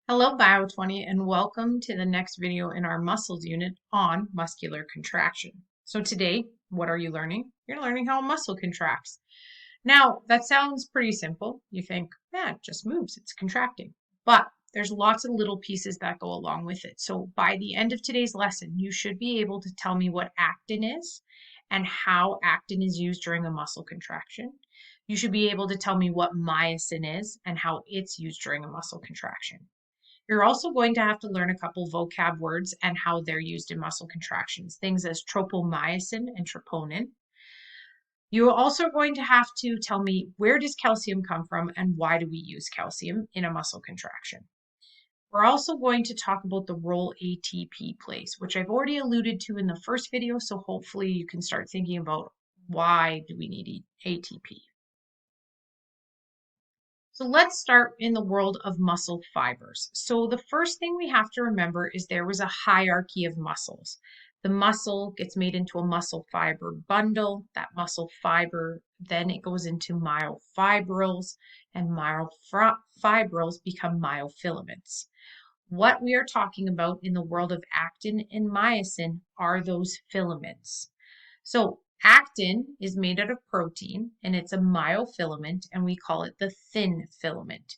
Hello Bio20 and welcome to the next video in our muscles unit on muscular contraction. So today, what are you learning? You're learning how a muscle contracts. Now, that sounds pretty simple. You think, yeah, it just moves, it's contracting. But there's lots of little pieces that go along with it. So by the end of today's lesson, you should be able to tell me what actin is and how actin is used during a muscle contraction. You should be able to tell me what myosin is and how it's used during a muscle contraction. You're also going to have to learn a couple vocab words and how they're used in muscle contractions, things as tropomyosin and troponin. You're also going to have to tell me, where does calcium come from and why do we use calcium in a muscle contraction? We're also going to talk about the role ATP plays, which I've already alluded to in the first video, so hopefully you can start thinking about why do we need ATP. So let's start in the world of muscle fibers. So the first thing we have to remember is there was a hierarchy of muscles. The muscle gets made into a muscle fiber bundle. That muscle fiber, then it goes into myofibrils, and myofibrils become myofilaments. What we are talking about in the world of actin and myosin are those filaments. So actin is made out of protein and it's a myofilament and we call it the thin filament.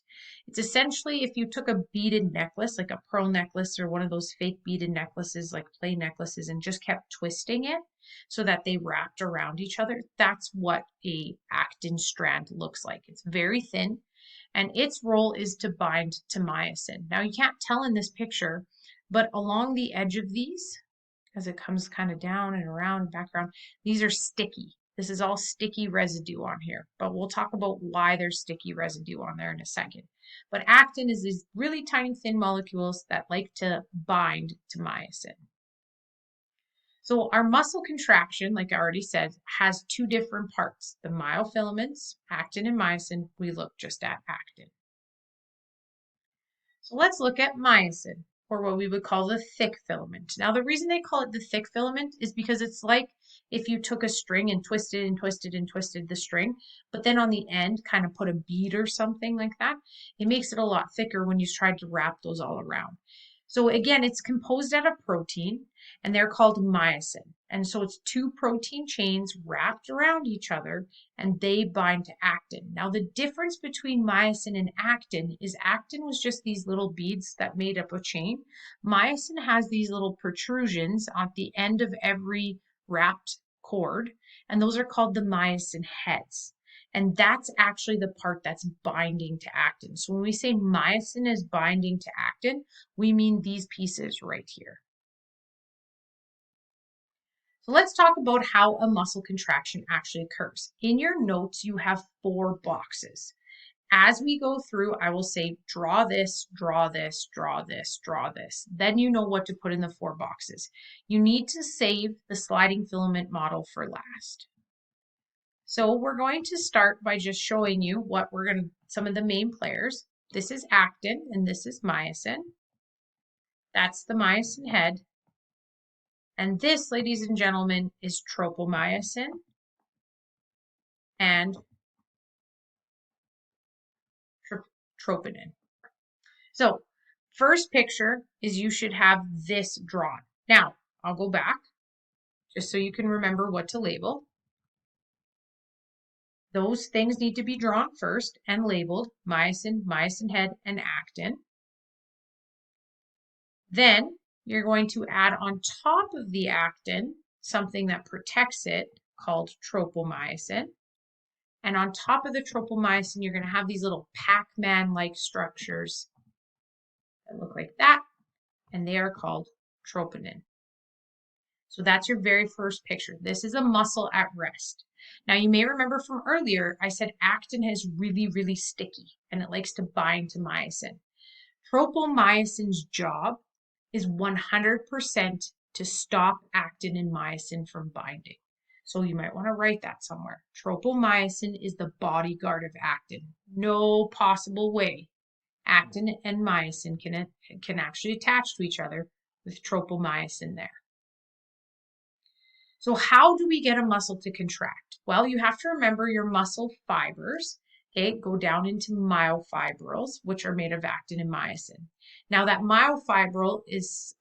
It's essentially if you took a beaded necklace, like a pearl necklace or one of those fake beaded necklaces, like plain necklaces, and just kept twisting it so that they wrapped around each other, that's what a actin strand looks like. It's very thin and its role is to bind to myosin. Now you can't tell in this picture, but along the edge of these, as it comes kind of down and around background, these are sticky. This is all sticky residue on here, but we'll talk about why there's sticky residue on there in a second. But actin is these really tiny thin molecules that like to bind to myosin. So our muscle contraction, like I already said, has two different parts. The myofilaments, actin and myosin, we look just at actin. So let's look at myosin, or what we would call the thick filament. Now, the reason they call it the thick filament is because it's like if you took a string and twisted and twisted and twisted the string, but then on the end kind of put a bead or something like that. It makes it a lot thicker when you try to wrap those all around. So again, it's composed out of protein and they're called myosin. And so it's two protein chains wrapped around each other and they bind to actin. Now the difference between myosin and actin is actin was just these little beads that made up a chain. Myosin has these little protrusions at the end of every wrapped cord, and those are called the myosin heads. And that's actually the part that's binding to actin. So when we say myosin is binding to actin, we mean these pieces right here. So let's talk about how a muscle contraction actually occurs. In your notes, you have 4 boxes. As we go through, I will say, draw this, draw this, draw this, draw this. Then you know what to put in the 4 boxes. You need to save the sliding filament model for last. So we're going to start by just showing you some of the main players. This is actin and this is myosin. That's the myosin head. And this, ladies and gentlemen, is tropomyosin and troponin. So first picture is you should have this drawn. Now, I'll go back just so you can remember what to label. Those things need to be drawn first and labeled: myosin, myosin head, and actin. Then you're going to add on top of the actin something that protects it called tropomyosin. And on top of the tropomyosin, you're going to have these little Pac-Man-like structures that look like that, and they are called troponin. So that's your very first picture. This is a muscle at rest. Now you may remember from earlier, I said actin is really, really sticky and it likes to bind to myosin. Tropomyosin's job is 100% to stop actin and myosin from binding. So you might want to write that somewhere. Tropomyosin is the bodyguard of actin. No possible way actin and myosin can actually attach to each other with tropomyosin there. So how do we get a muscle to contract? Well, you have to remember your muscle fibers okay, go down into myofibrils, which are made of actin and myosin. Now that myofibril is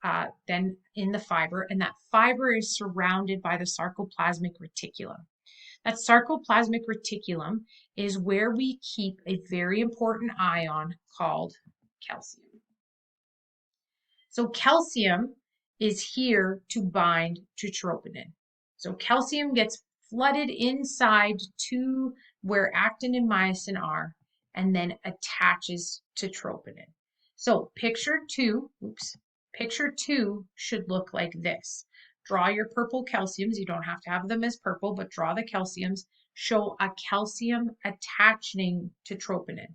then in the fiber, and that fiber is surrounded by the sarcoplasmic reticulum. That sarcoplasmic reticulum is where we keep a very important ion called calcium. So calcium is here to bind to troponin. So calcium gets flooded inside to where actin and myosin are and then attaches to troponin. So picture two should look like this. Draw your purple calciums. You don't have to have them as purple, but draw the calciums. Show a calcium attaching to troponin.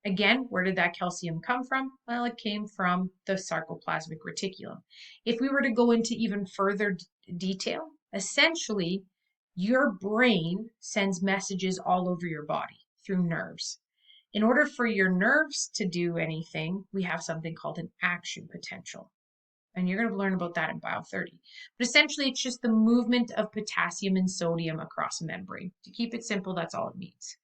Again, where did that calcium come from? Well, it came from the sarcoplasmic reticulum. If we were to go into even further detail, essentially, your brain sends messages all over your body through nerves. In order for your nerves to do anything, we have something called an action potential. And you're going to learn about that in Bio 30. But essentially, it's just the movement of potassium and sodium across a membrane. To keep it simple, that's all it means.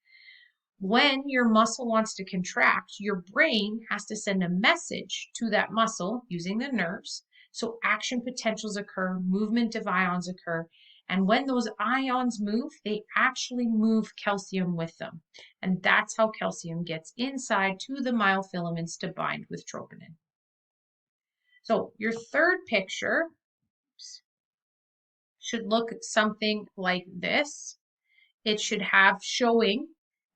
When your muscle wants to contract, your brain has to send a message to that muscle using the nerves. So action potentials occur, movement of ions occur. And when those ions move, they actually move calcium with them. And that's how calcium gets inside to the myofilaments to bind with troponin. So your third picture should look something like this. It should have showing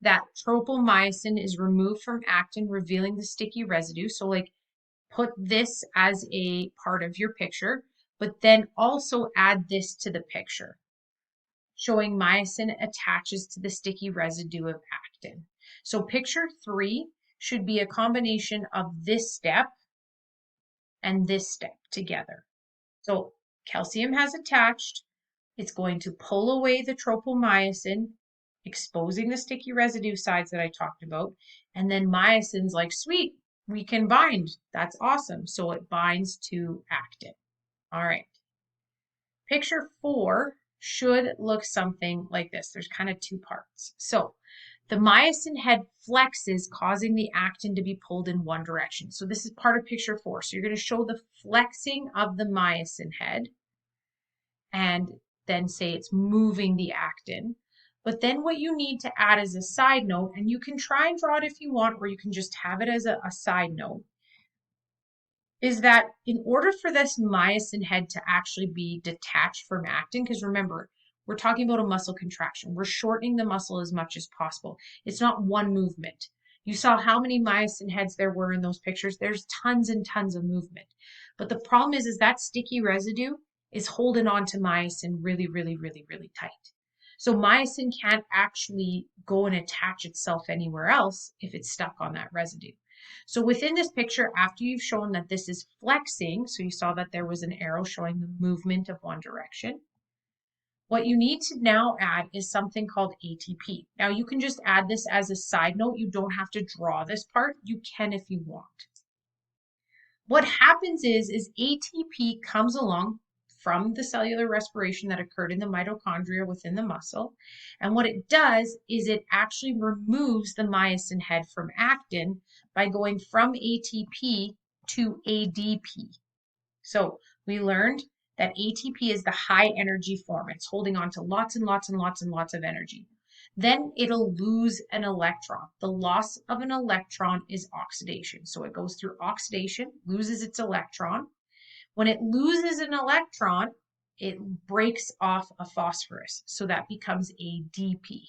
that tropomyosin is removed from actin, revealing the sticky residue. So like put this as a part of your picture, but then also add this to the picture, showing myosin attaches to the sticky residue of actin. So picture 3 should be a combination of this step and this step together. So calcium has attached. It's going to pull away the tropomyosin, exposing the sticky residue sides that I talked about. And then myosin's like, sweet, we can bind. That's awesome. So it binds to actin. All right. Picture 4 should look something like this. There's kind of 2 parts. So the myosin head flexes, causing the actin to be pulled in one direction. So this is part of picture 4. So you're going to show the flexing of the myosin head and then say it's moving the actin. But then what you need to add as a side note, and you can try and draw it if you want, or you can just have it as a side note, is that in order for this myosin head to actually be detached from actin, because remember, we're talking about a muscle contraction. We're shortening the muscle as much as possible. It's not one movement. You saw how many myosin heads there were in those pictures. There's tons and tons of movement. But the problem is that sticky residue is holding on to myosin really, really, really, really tight. So myosin can't actually go and attach itself anywhere else if it's stuck on that residue. So within this picture, after you've shown that this is flexing, so you saw that there was an arrow showing the movement of one direction, what you need to now add is something called ATP. Now you can just add this as a side note. You don't have to draw this part. You can if you want. What happens is ATP comes along from the cellular respiration that occurred in the mitochondria within the muscle. And what it does is it actually removes the myosin head from actin by going from ATP to ADP. So we learned that ATP is the high energy form. It's holding on to lots and lots and lots and lots of energy. Then it'll lose an electron. The loss of an electron is oxidation. So it goes through oxidation, loses its electron. When it loses an electron, it breaks off a phosphorus. So that becomes ADP.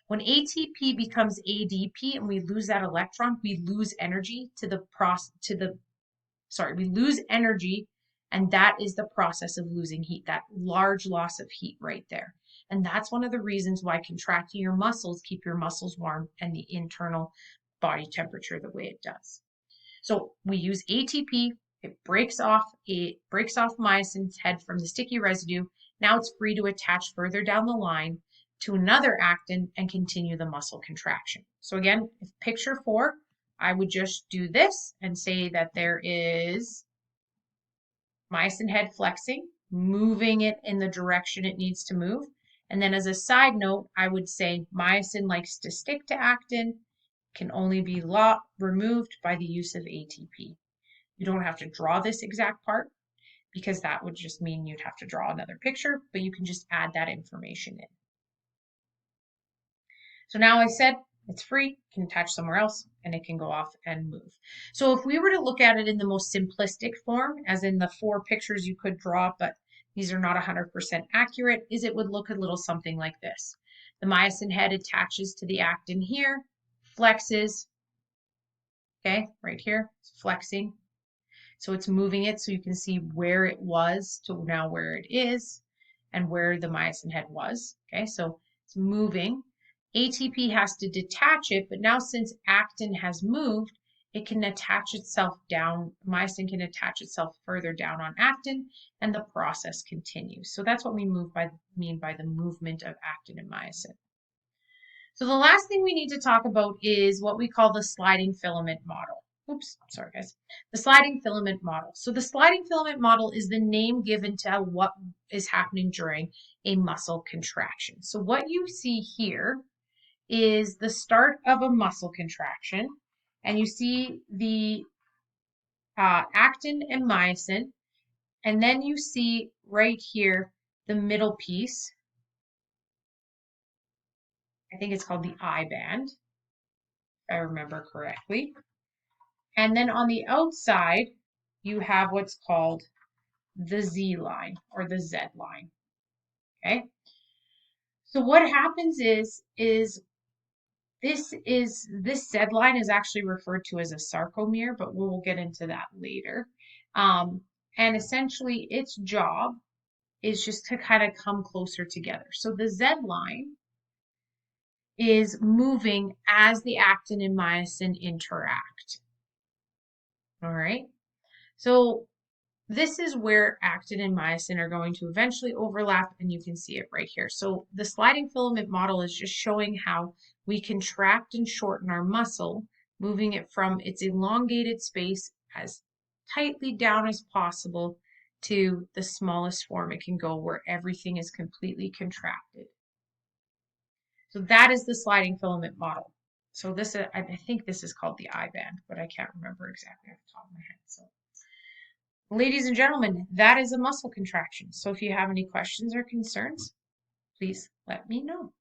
When ATP becomes ADP and we lose that electron, we lose energy we lose energy, and that is the process of losing heat, that large loss of heat right there. And that's one of the reasons why contracting your muscles keep your muscles warm and the internal body temperature the way it does. So we use ATP. It breaks off myosin's head from the sticky residue. Now it's free to attach further down the line to another actin and continue the muscle contraction. So again, if picture 4, I would just do this and say that there is myosin head flexing, moving it in the direction it needs to move, And then as a side note, I would say myosin likes to stick to actin, can only be removed by the use of ATP. You don't have to draw this exact part because that would just mean you'd have to draw another picture, but you can just add that information in. So now I said it's free, can attach somewhere else, and it can go off and move. So if we were to look at it in the most simplistic form, as in the 4 pictures you could draw, but these are not 100% accurate, is it would look a little something like this. The myosin head attaches to the actin here, flexes, okay, right here, it's flexing. So it's moving it so you can see where it was to now where it is and where the myosin head was. Okay, so it's moving. ATP has to detach it, but now since actin has moved, it can attach itself down. Myosin can attach itself further down on actin, and the process continues. So that's what we mean by the movement of actin and myosin. So the last thing we need to talk about is what we call the sliding filament model. Oops, sorry guys. The sliding filament model. So the sliding filament model is the name given to what is happening during a muscle contraction. So what you see here is the start of a muscle contraction, and you see the actin and myosin, and then you see right here the middle piece. I think it's called the I band, if I remember correctly. And then on the outside, you have what's called the Z line or the Z line. Okay. So what happens is this Z line is actually referred to as a sarcomere, but we'll get into that later. And essentially its job is just to kind of come closer together. So the Z line is moving as the actin and myosin interact. All right. So this is where actin and myosin are going to eventually overlap, and you can see it right here. So the sliding filament model is just showing how we contract and shorten our muscle, moving it from its elongated space as tightly down as possible to the smallest form it can go, where everything is completely contracted. So that is the sliding filament model. So this, I think this is called the I band, but I can't remember exactly off the top of my head. So, ladies and gentlemen, that is a muscle contraction. So if you have any questions or concerns, please let me know.